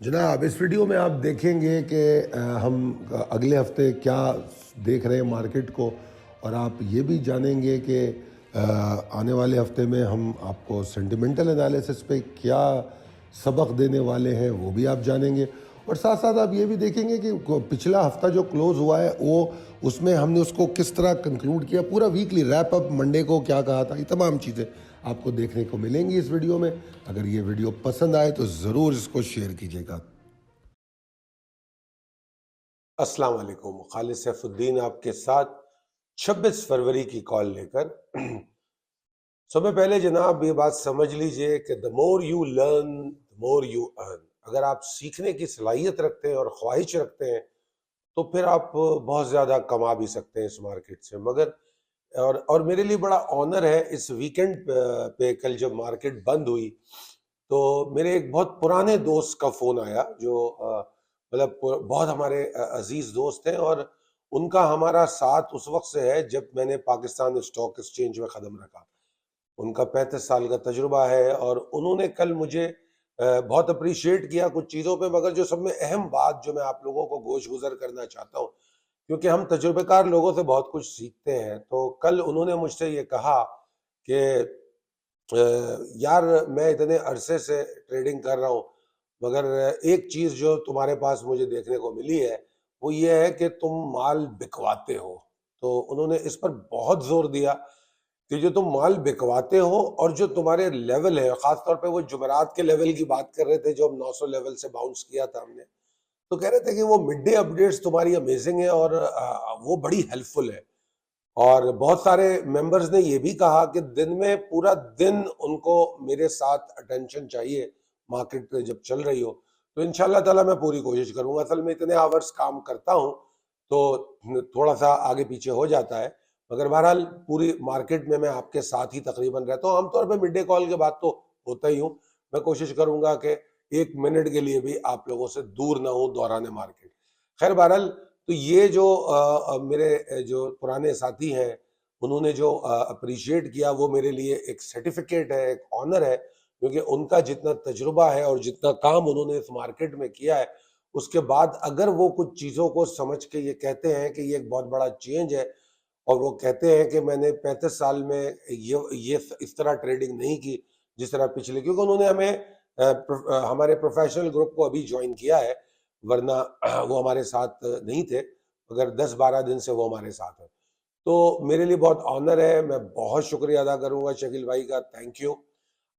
जनाब, इस वीडियो में आप देखेंगे कि हम अगले हफ्ते क्या देख रहे हैं मार्केट को, और आप ये भी जानेंगे कि आने वाले हफ्ते में हम आपको सेंटिमेंटल एनालिसिस पे क्या सबक देने वाले हैं वो भी आप जानेंगे। और साथ साथ आप ये भी देखेंगे कि पिछला हफ्ता जो क्लोज़ हुआ है वो उसमें हमने उसको किस तरह कंक्लूड किया, पूरा वीकली रैप अप मंडे को क्या कहा था, ये तमाम चीज़ें आपको देखने को मिलेंगी इस वीडियो में। अगर ये वीडियो पसंद आए तो ज़रूर इसको शेयर कीजिएगा। अस्सलाम वालेकुम, खालिद सैफुद्दीन आपके साथ 26 फरवरी की कॉल लेकर। सबसे पहले जनाब ये बात समझ लीजिए कि the more you learn the more you earn. अगर आप सीखने की सलाहियत रखते हैं और ख्वाहिश रखते हैं तो फिर आप बहुत ज़्यादा कमा भी सकते हैं इस मार्केट से। मगर और मेरे लिए बड़ा ऑनर है, इस वीकेंड पे कल जब मार्केट बंद हुई तो मेरे एक बहुत पुराने दोस्त का फ़ोन आया जो मतलब बहुत हमारे अजीज़ दोस्त हैं, और उनका हमारा साथ उस वक्त से है जब मैंने पाकिस्तान स्टॉक एक्सचेंज में कदम रखा। उनका 35 साल का तजुर्बा है और उन्होंने कल मुझे बहुत अप्रिशिएट किया कुछ चीज़ों पे। मगर जो सब में अहम बात जो मैं आप लोगों को गोश गुजर करना चाहता हूँ, क्योंकि हम तजुर्बेकार लोगों से बहुत कुछ सीखते हैं, तो कल उन्होंने मुझसे ये कहा कि यार, मैं इतने अरसे से ट्रेडिंग कर रहा हूँ, मगर एक चीज़ जो तुम्हारे पास मुझे देखने को मिली है वो ये है कि तुम माल बिकवाते हो। तो उन्होंने इस पर बहुत जोर दिया कि जो तुम माल बिकवाते हो और जो तुम्हारे लेवल है, खास तौर पे वो जुमेरात के लेवल की बात कर रहे थे जो हम 900 लेवल से बाउंस किया था हमने, तो कह रहे थे कि वो मिड डे अपडेट्स तुम्हारी अमेजिंग है और वो बड़ी हेल्पफुल है। और बहुत सारे मेंबर्स ने ये भी कहा कि दिन में पूरा दिन उनको मेरे साथ अटेंशन चाहिए मार्केट पे जब चल रही हो। तो इंशाल्लाह ताला मैं पूरी कोशिश करूंगा। असल में इतने आवर्स काम करता हूं तो थोड़ा सा आगे पीछे हो जाता है, मगर बहरहाल पूरी मार्केट में मैं आपके साथ ही तकरीबन रहता हूँ। आमतौर पर मिड डे कॉल के बाद तो होता ही हूँ। मैं कोशिश करूंगा कि 1 मिनट के लिए भी आप लोगों से दूर ना हो दौरान मार्केट। खैर बहरहाल, तो ये जो मेरे जो पुराने साथी हैं उन्होंने जो अप्रिशिएट किया वो मेरे लिए एक सर्टिफिकेट है, एक ऑनर है, क्योंकि उनका जितना तजुर्बा है और जितना काम उन्होंने इस मार्केट में किया है, उसके बाद अगर वो कुछ चीज़ों को समझ के ये कहते हैं कि ये एक बहुत बड़ा चेंज है, और वो कहते हैं कि मैंने 35 साल में ये इस तरह ट्रेडिंग नहीं की जिस तरह पिछले, क्योंकि उन्होंने हमें हमारे प्रोफेशनल ग्रुप को अभी ज्वाइन किया है, वरना वो हमारे साथ नहीं थे, मगर 10-12 दिन से वो हमारे साथ हैं। तो मेरे लिए बहुत ऑनर है, मैं बहुत शुक्रिया अदा करूँगा शकील भाई का, थैंक यू।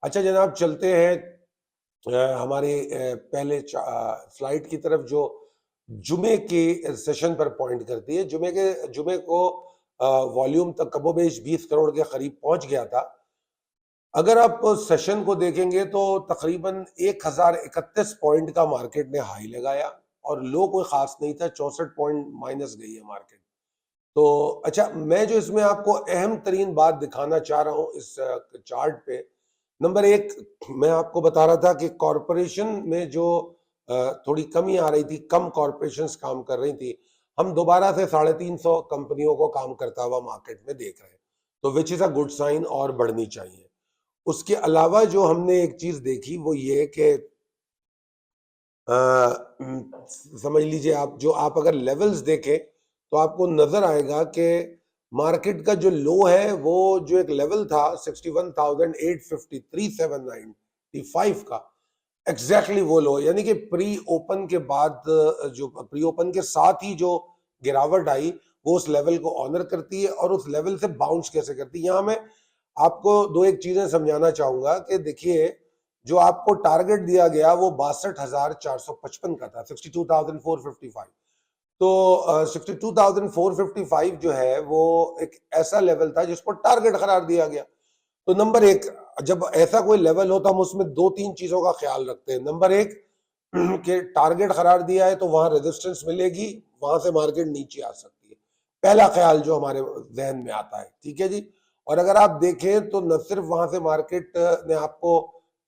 अच्छा जनाब, चलते हैं हमारे पहले स्लाइड की तरफ जो जुमे के सेशन पर पॉइंट करती है। जुमे को वॉल्यूम तक कमोबेश 20 करोड़ के करीब पहुंच गया था। अगर आप सेशन को देखेंगे तो तकरीबन 1031 पॉइंट का मार्केट ने हाई लगाया और लो कोई खास नहीं था, 64 पॉइंट माइनस गई है मार्केट। तो अच्छा, मैं जो इसमें आपको अहम तरीन बात दिखाना चाह रहा हूं इस चार्ट पे, नंबर एक, मैं आपको बता रहा था कि कॉरपोरेशन में जो थोड़ी कमी आ रही थी, कम कॉरपोरेशंस काम कर रही थी, हम दोबारा से 350 कंपनियों को काम करता हुआ मार्केट में देख रहे हैं, तो which is a good sign और बढ़नी चाहिए। उसके अलावा जो हमने एक चीज देखी वो ये कि समझ लीजिए, आप अगर लेवल्स देखें तो आपको नजर आएगा कि मार्केट का जो लो है वो जो एक लेवल था 61,853,795 का, एग्जैक्टली वो लो, यानी कि प्री ओपन के बाद जो प्री ओपन के साथ ही जो गिरावट आई वो उस लेवल को ऑनर करती है और उस लेवल से बाउंस कैसे करती है। यहाँ मैं आपको दो एक चीजें समझाना चाहूंगा कि देखिए, जो आपको टारगेट दिया गया वो 62,455 का था, 62,455। तो 62,455 जो है वो एक ऐसा लेवल था जिसको टारगेट करार दिया गया। तो नंबर एक, जब ऐसा कोई लेवल हो तो हम उसमें दो तीन चीजों का ख्याल रखते हैं। नंबर एक कि टारगेट करार दिया है तो वहां रेजिस्टेंस मिलेगी, वहां से मार्केट नीचे आ सकती है, पहला ख्याल जो हमारे जहन में आता है, ठीक है जी। और अगर आप देखें तो न सिर्फ वहां से मार्केट ने आपको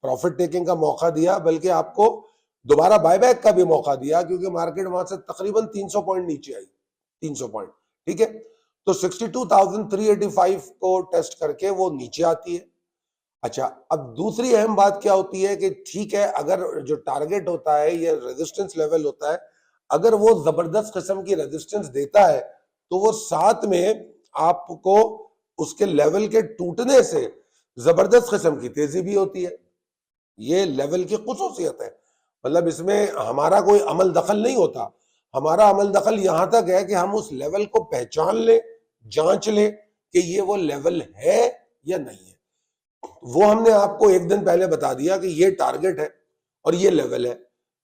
प्रॉफिट टेकिंग का मौका दिया, बल्कि आपको दोबारा बायबैक का भी मौका दिया, क्योंकि मार्केट वहां से तकरीबन 300 पॉइंट नीचे आई, 300 पॉइंट, ठीक है। तो 62,385 को टेस्ट करके वो नीचे आती है। अच्छा, अब दूसरी अहम बात क्या होती है कि ठीक है, अगर जो टारगेट होता है या रेजिस्टेंस लेवल होता है, अगर वो जबरदस्त किस्म की रेजिस्टेंस देता है तो वो साथ में आपको उसके लेवल के टूटने से जबरदस्त किस्म की तेजी भी होती है। ये लेवल की खुसूसियत है। मतलब इसमें हमारा कोई अमल दखल नहीं होता। हमारा अमल दखल यहां तक है कि हम उस लेवल को पहचान लें, जांच लें कि ये वो लेवल है या नहीं है। वो हमने आपको एक दिन पहले बता दिया कि ये टारगेट है और ये लेवल है।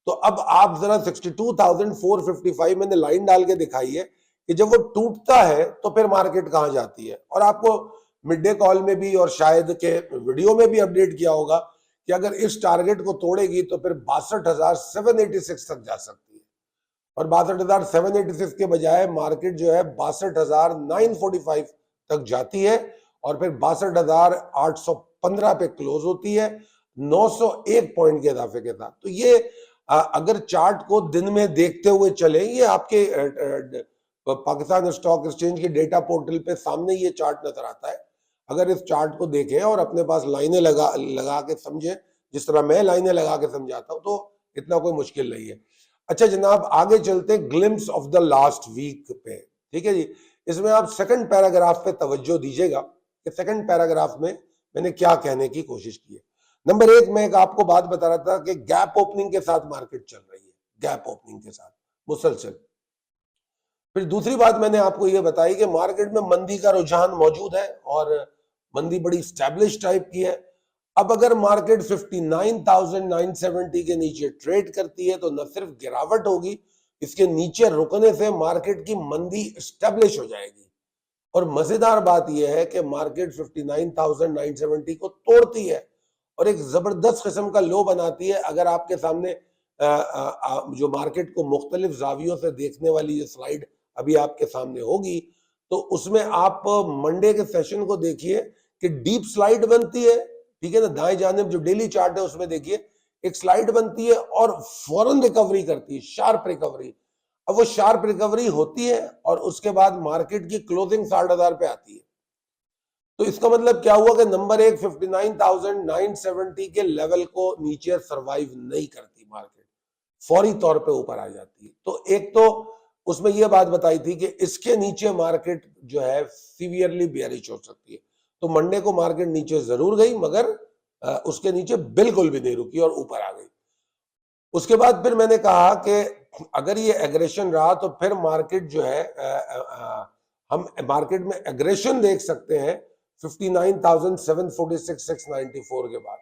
तो अब आप जरा 62,455 मैंने लाइन डाल के दिखाई है कि जब वो टूटता है तो फिर मार्केट कहां जाती है। और आपको मिड डे कॉल में भी और शायद के वीडियो में भी अपडेट किया होगा कि अगर इस टारगेट को तोड़ेगी तो फिर 62,786 तक जा सकती है। और 62,786 के बजाय मार्केट जो है 62,945 तक जाती है और फिर 62,815 पे क्लोज होती है 901 पॉइंट के इजाफे के साथ। तो ये अगर चार्ट को दिन में देखते हुए चले, ये आपके पाकिस्तान स्टॉक एक्सचेंज के डेटा पोर्टल पे सामने ये चार्ट नजर आता है। अगर इस चार्ट को देखें और अपने पास लाइनें लगा के समझे, जिस तरह मैं लाइनें लगा के समझाता हूं, तो इतना कोई मुश्किल नहीं है। अच्छा जनाब, आगे चलते glimpse of the last week पे। ठीक है जी, इसमें आप सेकंड पैराग्राफ पे तवज्जो दीजिएगा कि सेकंड पैराग्राफ में मैंने क्या कहने की कोशिश की है। नंबर एक, मैं एक आपको बात बता रहा था कि गैप ओपनिंग के साथ मार्केट चल रही है, गैप ओपनिंग के साथ मुसलसल। फिर दूसरी बात मैंने आपको यह बताई कि मार्केट में मंदी का रुझान मौजूद है और मंदी बड़ी स्टैब्लिश टाइप की है। अब अगर मार्केट 59,970 के नीचे ट्रेड करती है तो न सिर्फ गिरावट होगी, इसके नीचे रुकने से मार्केट की मंदी स्टैब्लिश हो जाएगी। और मजेदार बात यह है कि मार्केट 59,970 को तोड़ती है और एक जबरदस्त किस्म का लो बनाती है। अगर आपके सामने जो मार्केट को मुख्तलिफ जावियों से देखने वाली जो स्लाइड अभी आपके सामने होगी, तो उसमें आप मंडे के सेशन को देखिए कि डीप स्लाइड बनती है। ठीक है ना, दाएं जानिब जो डेली चार्ट है उसमें देखिए एक स्लाइड बनती है और फौरन रिकवरी करती है, शार्प रिकवरी। अब वो शार्प रिकवरी होती है और उसके बाद मार्केट की क्लोजिंग 60,000 पे आती है। तो इसका मतलब क्या हुआ कि नंबर एक, 59,970 के लेवल को नीचे सरवाइव नहीं करती मार्केट, फौरी तौर पे ऊपर आ जाती है। तो एक तो उसमें यह बात बताई थी कि इसके नीचे मार्केट जो है सीवियरली बेयरिश हो सकती है। तो मंडे को मार्केट नीचे जरूर गई मगर उसके नीचे बिल्कुल भी नहीं रुकी और ऊपर आ गई। उसके बाद फिर मैंने कहा कि अगर ये एग्रेशन रहा तो फिर मार्केट जो है हम मार्केट में एग्रेशन देख सकते हैं 59,746 694 के बाद।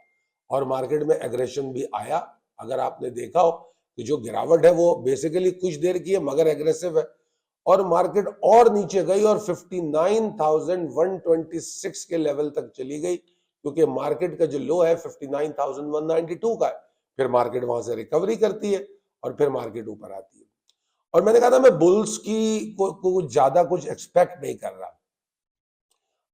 और मार्केट में एग्रेशन भी आया। अगर आपने देखा हो कि जो गिरावट है वो बेसिकली कुछ देर की है मगर एग्रेसिव है। और मार्केट और नीचे गई और 59,126 के लेवल तक चली गई, क्योंकि मार्केट का जो लो है 59,192 का है। फिर मार्केट वहां से रिकवरी करती है और फिर मार्केट ऊपर आती है। और मैंने कहा था मैं बुल्स की को ज्यादा कुछ एक्सपेक्ट नहीं कर रहा।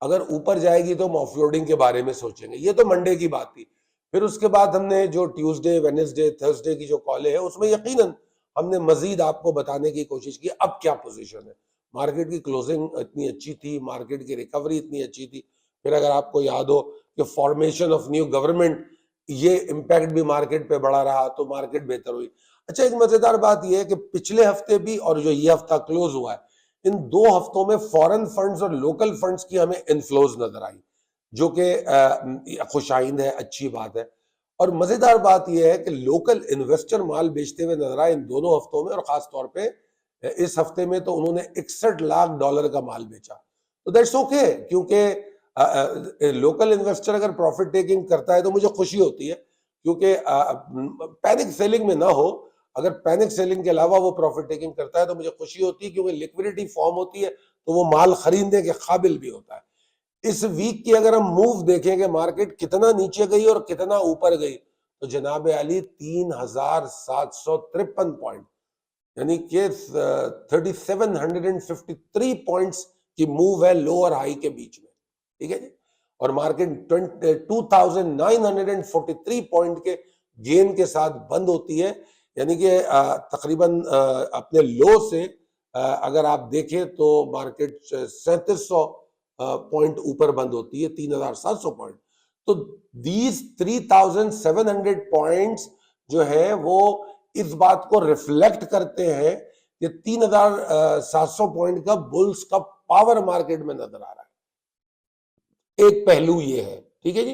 अगर ऊपर जाएगी तो हम ऑफलोडिंग के बारे में सोचेंगे। ये तो मंडे की बात थी। फिर उसके बाद हमने जो ट्यूसडे, वेडनेसडे, थर्सडे की जो कॉलें है उसमें यकीनन हमने मजीद आपको बताने की कोशिश की अब क्या पोजीशन है। मार्केट की क्लोजिंग इतनी अच्छी थी, मार्केट की रिकवरी इतनी अच्छी थी। फिर अगर आपको याद हो कि फॉर्मेशन ऑफ न्यू गवर्नमेंट, ये इम्पैक्ट भी मार्केट पे बड़ा रहा तो मार्केट बेहतर हुई। अच्छा, एक मजेदार बात यह है कि पिछले हफ्ते भी और जो ये हफ्ता क्लोज हुआ है, इन 2 हफ्तों में फॉरेन फंड्स और लोकल फंड्स की हमें इनफ्लोज नजर आई, जो कि खुशाइंद है, अच्छी बात है। और मजेदार बात यह है कि लोकल इन्वेस्टर माल बेचते हुए नजर आए इन दोनों हफ्तों में। और खास तौर पे इस हफ्ते में तो उन्होंने 61 लाख डॉलर का माल बेचा। तो दैट्स ओके, क्योंकि लोकल इन्वेस्टर अगर प्रॉफिट टेकिंग करता है तो मुझे खुशी होती है, क्योंकि पैनिक सेलिंग में ना हो। अगर पैनिक सेलिंग के अलावा वो प्रॉफिट टेकिंग करता है तो मुझे खुशी होती है, क्योंकि लिक्विडिटी फॉर्म होती है तो वो माल खरीदने के काबिल भी होता है। इस वीक की अगर हम मूव देखेंगे मार्केट कितना नीचे गई और कितना ऊपर गई, तो जनाब अली 3,753 पॉइंट, यानी कि 3,753 पॉइंट्स की मूव है लो और हाई के बीच में। ठीक है जी। और मार्केट 2,943 पॉइंट के गेन के साथ बंद होती है, यानी कि तकरीबन अपने लो से अगर आप देखें तो मार्केट 3,700 पॉइंट ऊपर बंद होती है, 3,700 पॉइंट। तो दीज 3700 पॉइंट्स जो है वो इस बात को रिफ्लेक्ट करते हैं कि 3700 पॉइंट का बुल्स का पावर मार्केट में नजर आ रहा है। एक पहलू ये है, ठीक है जी।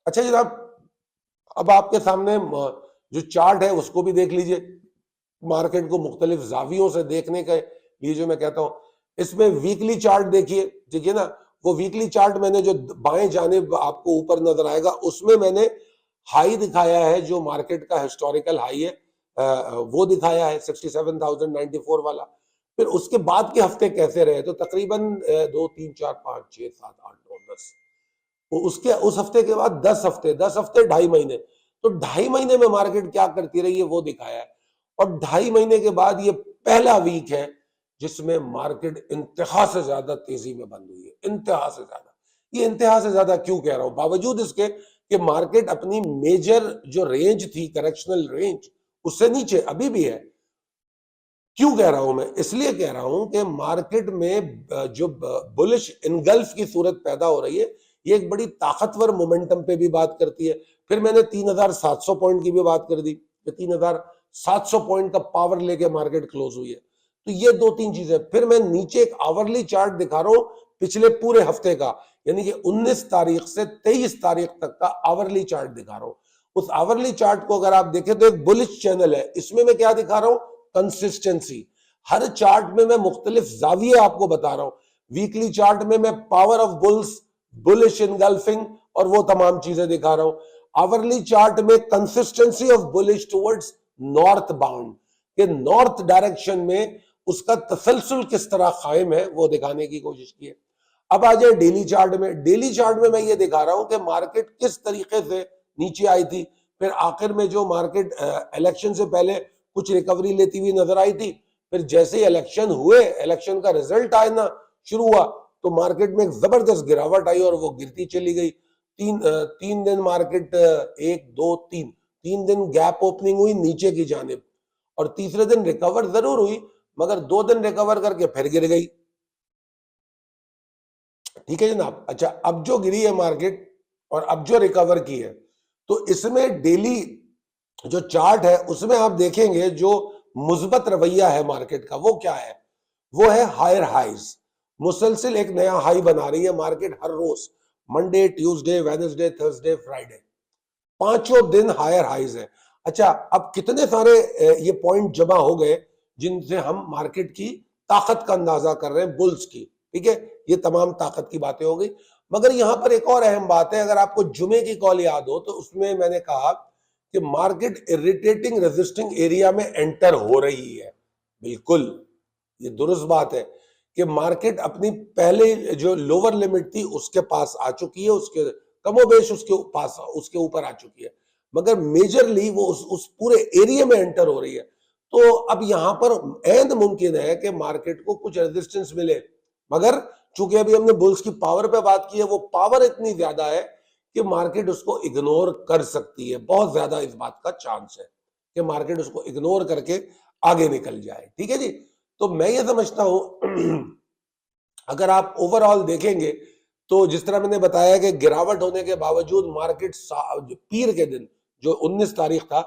अच्छा जनाब, अब आपके सामने जो चार्ट है उसको भी देख लीजिए। मार्केट को मुख्तलिफ जावियों से देखने के लिए जो मैं कहता हूं, इसमें वीकली चार्ट देखिए, ठीक है ना। वो वीकली चार्ट मैंने जो बाएं जानिब आपको ऊपर नजर आएगा उसमें मैंने हाई दिखाया है, जो मार्केट का हिस्टोरिकल हाई है वो दिखाया है 67,094 वाला। फिर उसके बाद के हफ्ते कैसे रहे, तो तकरीबन 2 3 4 5 6 7 8 9 10, उसके उस हफ्ते के बाद 10 हफ्ते 2.5 महीने, तो 2.5 महीने में मार्केट क्या करती रही है वो दिखाया है। और 2.5 महीने के बाद ये पहला वीक है जिसमें मार्केट इंतहा से ज्यादा तेजी में बंद हुई है, इंतहा से ज्यादा। ये इंतहा से ज्यादा क्यों कह रहा हूं, बावजूद इसके कि मार्केट अपनी मेजर जो रेंज थी, करेक्शनल रेंज, उससे नीचे अभी भी है। क्यों कह रहा हूं मैं, इसलिए कह रहा हूं कि मार्केट में जो बुलिश इनगल्फ की सूरत पैदा हो रही है, ये एक बड़ी ताकतवर मोमेंटम पे भी बात करती है। फिर मैंने 3700 पॉइंट की भी बात कर दी, 3700 पॉइंट का पावर लेके मार्केट क्लोज हुई है। तो ये 2 3 चीजें। फिर मैं नीचे एक आवरली चार्ट दिखा रहा हूं पिछले पूरे हफ्ते का, यानी कि 19 तारीख से 23 तारीख तक का आवरली चार्ट दिखा रहा हूं। उस आवरली चार्ट को अगर आप देखें तो एक बुलिश चैनल है, इसमें मैं क्या दिखा रहा हूं, कंसिस्टेंसी। हर चार्ट में मैं मुख्तलिफ जाविये आपको बता रहा हूं। वीकली चार्ट में मैं power of bulls, bullish engulfing और वो तमाम चीजें दिखा रहा हूं। आवरली चार्ट में consistency of bullish towards north bound, के नॉर्थ डायरेक्शन में उसका तसलसल किस तरह कायम है वो दिखाने की कोशिश की है। अब आ जाए डेली चार्ट में। डेली चार्ट में मैं ये दिखा रहा हूं कि मार्केट किस तरीके से नीचे आई थी, फिर आखिर में जो मार्केट इलेक्शन से पहले कुछ रिकवरी लेती हुई नजर आई थी, फिर जैसे ही इलेक्शन हुए, इलेक्शन का रिजल्ट आना शुरू हुआ, तो मार्केट में एक जबरदस्त गिरावट आई और वो गिरती चली गई। तीन दिन मार्केट 1 2 3 दिन गैप ओपनिंग हुई नीचे की जानिब, और तीसरे दिन रिकवर जरूर हुई, मगर 2 दिन रिकवर करके फिर गिर गई। ठीक है जनाब। अच्छा, अब जो गिरी है मार्केट और अब जो रिकवर की है, तो इसमें डेली जो चार्ट है उसमें आप देखेंगे जो मुस्बत रवैया है मार्केट का, वो क्या है, वो है हायर हाइज। मुसलसिल एक नया हाई बना रही है मार्केट हर रोज, Monday, Tuesday, Wednesday, Thursday, Friday, 5 दिन हायर हाइज है। अच्छा, अब कितने सारे ये पॉइंट जमा हो गए जिनसे हम मार्केट की ताकत का अंदाजा कर रहे हैं, बुल्स की। ठीक है, ये तमाम ताकत की बातें हो गई। मगर यहां पर एक और अहम बात है, अगर आपको जुमे की कॉल याद हो तो उसमें मैंने कहा कि मार्केट इरिटेटिंग रेजिस्टिंग एरिया में एंटर हो रही है। बिल्कुल, ये दुरुस्त बात है कि मार्केट अपनी पहले जो लोअर लिमिट थी उसके पास आ चुकी है, उसके कमोबेश उसके पास उसके ऊपर आ चुकी है, मगर मेजरली वो उस पूरे एरिया में एंटर हो रही है। तो अब यहां पर एंड मुमकिन है कि मार्केट को कुछ रेजिस्टेंस मिले, मगर चूंकि अभी हमने बुल्स की पावर पे बात की है, वो पावर इतनी ज्यादा है कि मार्केट उसको इग्नोर कर सकती है। बहुत ज्यादा इस बात का चांस है कि मार्केट उसको इग्नोर करके आगे निकल जाए। ठीक है जी। तो मैं ये समझता हूं अगर आप ओवरऑल देखेंगे तो जिस तरह मैंने बताया कि गिरावट होने के बावजूद मार्केट पीर के दिन जो 19 तारीख था,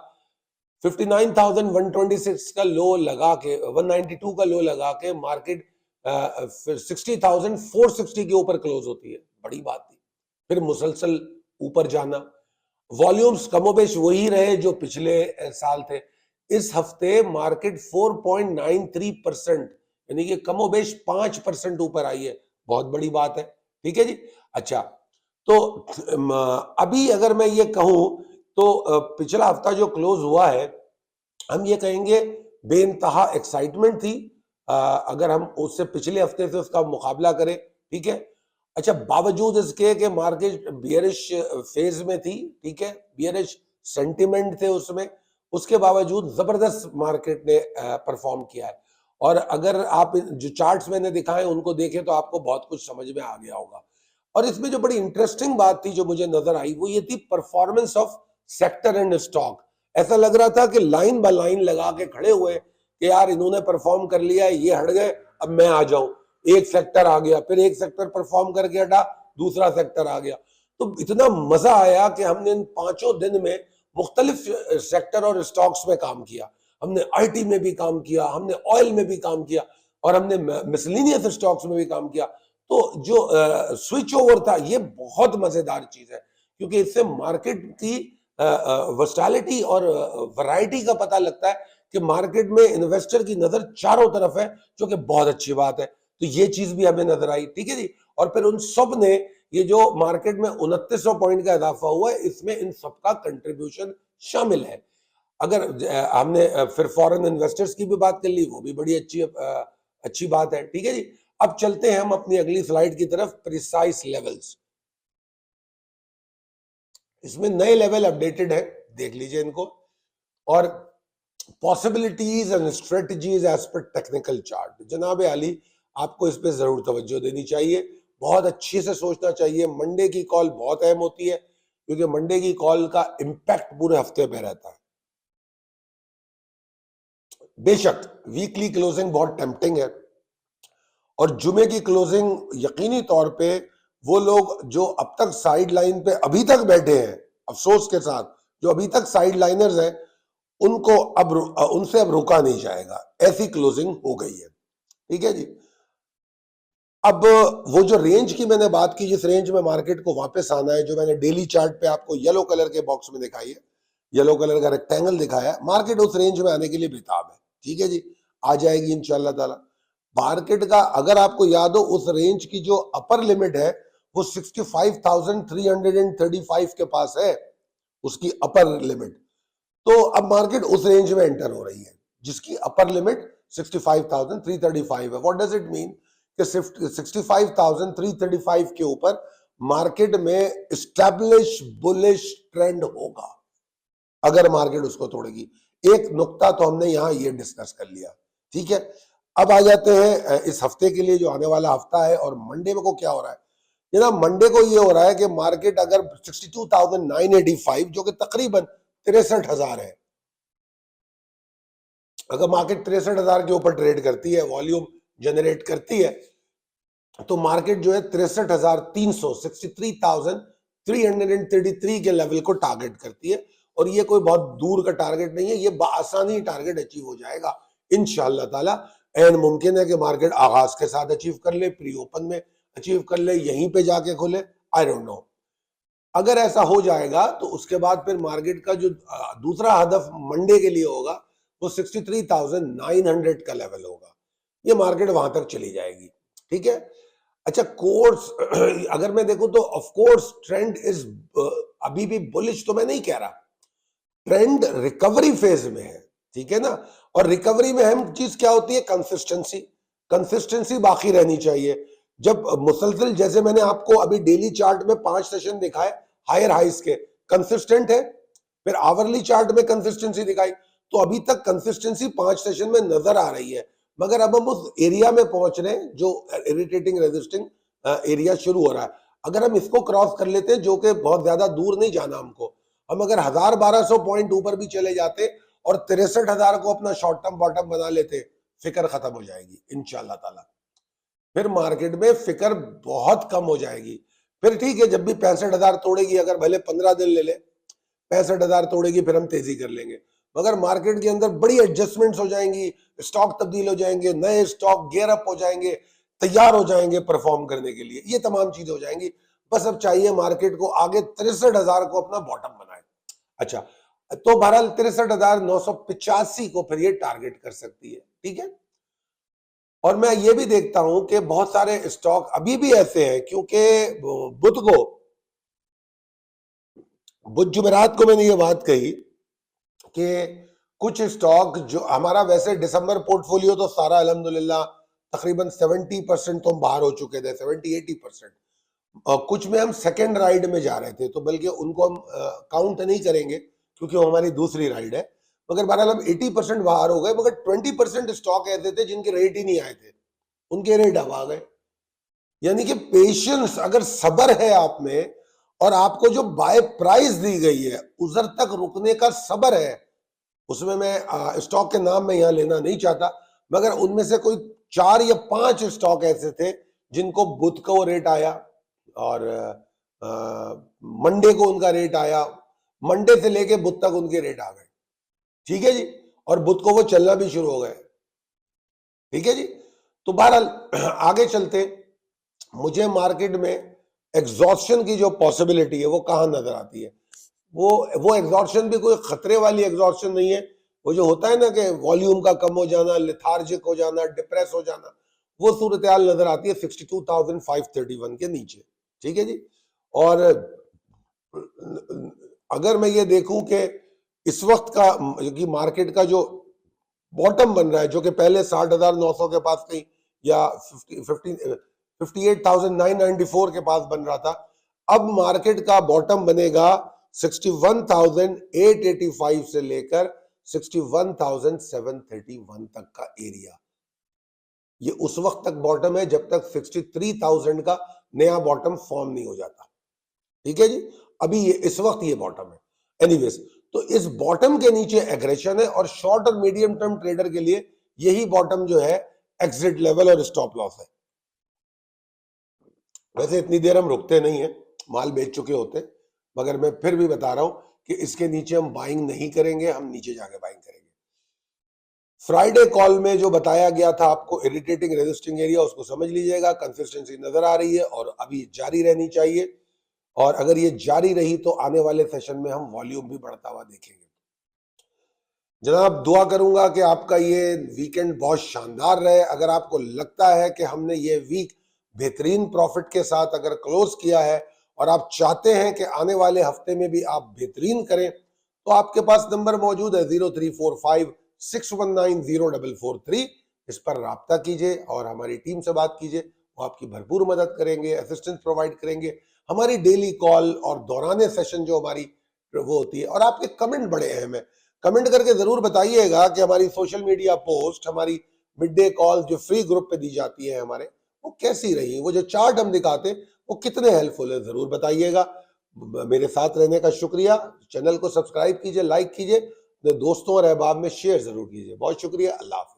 59,126 का लो लगा के, 192 का लो लगा के मार्केट 60,460 के ऊपर क्लोज होती है। बड़ी बात थी। फिर मुसलसल ऊपर जाना, वॉल्यूम्स कमोबेश वही रहे जो पिछले साल थे। इस हफ्ते मार्केट 4.93%, यानी कि कमोबेश 5% ऊपर आई है। बहुत बड़ी बात है। ठीक है जी। अच्छा, तो अभी अगर मैं ये कहूं तो पिछला हफ्ता जो क्लोज हुआ है, हम ये कहेंगे बेइंतहा एक्साइटमेंट थी अगर हम उससे पिछले हफ्ते से उसका मुकाबला करें। ठीक है। अच्छा, बावजूद इसके कि मार्केट बियरिश फेज में थी, ठीक है, बियरिश सेंटिमेंट थे उसमें, उसके बावजूद जबरदस्त मार्केट ने परफॉर्म किया है। और अगर आप जो चार्ट्स मैंने दिखाए उनको देखें तो आपको बहुत कुछ समझ में आ गया होगा। और इसमें जो बड़ी इंटरेस्टिंग बात थी जो मुझे नजर आई, वो ये थी performance of sector and stock. ऐसा लग रहा था कि लाइन बाय लाइन लगा के खड़े हुए कि यार इन्होंने परफॉर्म कर लिया, ये हट गए, अब मैं आ जाऊं। एक सेक्टर आ गया, फिर एक सेक्टर परफॉर्म करके हटा, दूसरा सेक्टर आ गया। तो इतना मजा आया कि हमने इन 5 दिन में मुख्तलिफ सेक्टर और स्टॉक्स में काम किया। हमने आईटी में भी काम किया, हमने ऑयल में भी काम किया और हमने मिसलिनियस स्टॉक्स में भी काम किया। तो जो स्विच ओवर था ये बहुत मजेदार चीज है, क्योंकि इससे मार्केट की वर्सटैलिटी और वैरायटी का पता लगता है कि मार्केट में इन्वेस्टर की नजर चारों तरफ है, जो कि बहुत अच्छी बात है। तो ये चीज भी हमें नजर आई, ठीक है जी। और फिर उन सब ने, ये जो मार्केट में 2900 पॉइंट का इजाफा हुआ है, इसमें इन सबका कंट्रीब्यूशन शामिल है। अगर हमने फिर फॉरेन इन्वेस्टर्स की भी बात कर ली, वो भी बड़ी अच्छी बात है, ठीक है जी। अब चलते हैं हम अपनी अगली स्लाइड की तरफ, प्रिसाइज लेवल्स। इसमें नए लेवल अपडेटेड है, देख लीजिए इनको। और possibilities and strategies as per technical chart, जनाब आली आपको इस पे जरूर तवज्जो देनी चाहिए, बहुत अच्छे से सोचना चाहिए। मंडे की कॉल बहुत अहम होती है, क्योंकि मंडे की कॉल का इंपैक्ट पूरे हफ्ते पे रहता है। बेशक वीकली क्लोजिंग बहुत टेम्पटिंग है, और जुमे की क्लोजिंग यकीनी तौर पे वो लोग जो अब तक साइड लाइन पे अभी तक बैठे हैं, अफसोस के साथ जो अभी तक साइड लाइनर्स हैं, उनको उनसे अब रोका नहीं जाएगा, ऐसी क्लोजिंग हो गई है, ठीक है जी। अब वो जो रेंज की मैंने बात की, जिस रेंज में मार्केट को वापस आना है, जो मैंने डेली चार्ट पे आपको येलो कलर के बॉक्स में दिखाई है, येलो कलर का रेक्टेंगल दिखाया है, मार्केट उस रेंज में आने के लिए बेताब है, ठीक है जी। आ जाएगी इंशाल्लाह ताला। मार्केट का अगर आपको याद हो, उस रेंज की जो अपर लिमिट है वो 65,335 के पास है, उसकी अपर लिमिट। तो अब मार्केट उस रेंज में एंटर हो रही है, जिसकी अपर लिमिट 65,335 है। व्हाट डज इट मीन कि 65,335 के ऊपर मार्केट में स्टैब्लिश बुलिश ट्रेंड होगा, अगर मार्केट उसको तोड़ेगी। एक नुक्ता तो हमने यहां ये डिस्कस कर लिया, ठीक है। अब आ जाते हैं इस हफ्ते के लिए, जो आने वाला हफ्ता है, और मंडे को क्या हो रहा है। जनाब मंडे को ये हो रहा है कि मार्केट अगर 62,985, जो कि तकरीबन 63,000 है, अगर मार्केट 63,000 के ऊपर ट्रेड करती है, वॉल्यूम जनरेट करती है, तो मार्केट जो है 63,300 63,333 के लेवल को टारगेट करती है। और ये कोई बहुत दूर का टारगेट नहीं है, ये बआसानी टारगेट अचीव हो जाएगा इंशाअल्लाह ताला। एंड मुमकिन है कि मार्केट आगाज के साथ अचीव कर ले, प्री ओपन में अचीव कर ले, यहीं पे जाके खोले, आई डोंट नो। अगर ऐसा हो जाएगा तो उसके बाद फिर मार्केट का जो दूसरा हदफ मंडे के लिए होगा, वो 63,900 का लेवल होगा। ये मार्केट वहां तक चली जाएगी, ठीक है। अच्छा, कोर्स अगर मैं देखूं तो ऑफ कोर्स ट्रेंड इज अभी भी बुलिश, तो मैं नहीं कह रहा, ट्रेंड रिकवरी फेज में है, ठीक है ना। और रिकवरी में अहम चीज क्या होती है, कंसिस्टेंसी। कंसिस्टेंसी बाकी रहनी चाहिए। जब मुसलसल, जैसे मैंने आपको अभी डेली चार्ट में 5 सेशन दिखाए हायर हाइस के, कंसिस्टेंट है। फिर आवरली चार्ट में कंसिस्टेंसी दिखाई, तो अभी तक कंसिस्टेंसी 5 सेशन में नजर आ रही है। मगर अब हम उस एरिया में पहुंच रहे हैं जो इरिटेटिंग रेजिस्टिंग एरिया शुरू हो रहा है। अगर हम इसको क्रॉस कर लेते हैं, जो कि बहुत ज्यादा दूर नहीं जाना हमको, हम अगर 1,000-1,200 पॉइंट ऊपर भी चले जाते और 63,000 को अपना शॉर्ट टर्म बॉटम बना लेते, फिक्र खत्म हो जाएगी इंशाल्लाह ताला। फिर मार्केट में फिक्र बहुत कम हो जाएगी। फिर ठीक है, जब भी 65,000 तोड़ेगी, अगर भले 15 दिन ले ले, 65,000 तोड़ेगी, फिर हम तेजी कर लेंगे। मगर मार्केट के अंदर बड़ी एडजस्टमेंट्स हो जाएंगी, स्टॉक तब्दील हो जाएंगे, नए स्टॉक गेयर अप हो जाएंगे, तैयार हो जाएंगे परफॉर्म करने के लिए, ये तमाम चीजें हो जाएंगी। बस अब चाहिए मार्केट को आगे 63,000 को अपना बॉटम बनाए। अच्छा, तो बहरहाल 63,985 को फिर ये टारगेट कर सकती है, ठीक है। और मैं ये भी देखता हूं कि बहुत सारे स्टॉक अभी भी ऐसे हैं, क्योंकि बुध जुमेरात को मैंने ये बात कही कि कुछ स्टॉक जो हमारा, वैसे दिसंबर पोर्टफोलियो तो सारा अल्हम्दुलिल्लाह तकरीबन 70% तो हम बाहर हो चुके थे, 70-80%। और कुछ में हम सेकेंड राइड में जा रहे थे, तो बल्कि उनको हम काउंट नहीं करेंगे, क्योंकि वो हमारी दूसरी राइड है। मगर बहरहाल हम 80% बाहर हो गए, मगर 20% स्टॉक ऐसे थे जिनके रेट ही नहीं आए थे, उनके रेट अब आ गए। यानी कि पेशेंस, अगर सब्र है आप में, और आपको जो बाय प्राइस दी गई है उधर तक रुकने का सब्र है, उसमें मैं स्टॉक के नाम में यहां लेना नहीं चाहता, मगर उनमें से कोई 4 या 5 स्टॉक ऐसे थे जिनको बुध को रेट आया, और मंडे को उनका रेट आया, मंडे से लेके बुध तक उनके रेट आ गए, ठीक है जी, और बुध को वो चलना भी शुरू हो गए, ठीक है जी। तो बहरहाल आगे चलते, मुझे मार्केट में एग्जॉर्शन की जो पॉसिबिलिटी है वो कहां नजर आती है, वो एग्जॉर्शन भी कोई खतरे वाली एग्जॉर्शन नहीं है, वो जो होता है ना कि वॉल्यूम का कम हो जाना, लेथार्जिक हो जाना, डिप्रेस हो जाना, वो सूरत हाल नजर आती है 62,531 के नीचे, ठीक है जी। और अगर मैं ये देखूं कि इस वक्त का कि मार्केट का जो बॉटम बन रहा है, जो कि पहले 60,900 के पास कहीं या 58,994 के पास बन रहा था, अब मार्केट का बॉटम बनेगा 61,885 से लेकर 61,731 तक का एरिया। ये उस वक्त तक बॉटम है जब तक 63,000 का नया बॉटम फॉर्म नहीं हो जाता, ठीक है जी। अभी ये इस वक्त ये बॉटम है। एनीवेज, तो इस बॉटम के नीचे एग्रेशन है और शॉर्ट और मीडियम टर्म ट्रेडर के लिए यही बॉटम जो है एग्जिट लेवल और स्टॉप लॉस है। वैसे इतनी देर हम रुकते नहीं है, माल बेच चुके होते, मगर मैं फिर भी बता रहा हूं कि इसके नीचे हम बाइंग नहीं करेंगे, हम नीचे जाके बाइंग करेंगे। फ्राइडे कॉल में जो बताया गया था आपको इरिटेटिंग रेजिस्टिंग एरिया, उसको समझ लीजिएगा, कंसिस्टेंसी नजर आ रही है और अभी जारी रहनी चाहिए, और अगर ये जारी रही तो आने वाले सेशन में हम वॉल्यूम भी बढ़ता हुआ देखेंगे। जनाब दुआ करूंगा कि आपका ये वीकेंड बहुत शानदार रहे। अगर आपको लगता है कि हमने ये वीक बेहतरीन प्रॉफिट के साथ अगर क्लोज किया है और आप चाहते हैं कि आने वाले हफ्ते में भी आप बेहतरीन करें, तो आपके पास नंबर मौजूद है 0345619043। इस पर राब्ता कीजिए और हमारी टीम से बात कीजिए, वो आपकी भरपूर मदद करेंगे, असिस्टेंस प्रोवाइड करेंगे। हमारी डेली कॉल और दौराने सेशन जो हमारी वो होती है, और आपके कमेंट बड़े अहम है, कमेंट करके जरूर बताइएगा कि हमारी सोशल मीडिया पोस्ट, हमारी मिड डे कॉल जो फ्री ग्रुप पे दी जाती है हमारे, वो कैसी रही, वो जो चार्ट हम दिखाते वो कितने हेल्पफुल है, जरूर बताइएगा। मेरे साथ रहने का शुक्रिया। चैनल को सब्सक्राइब कीजिए, लाइक कीजिए, अपने दोस्तों और अहबाब में शेयर जरूर कीजिए। बहुत शुक्रिया। अल्लाह हाफ़िज़।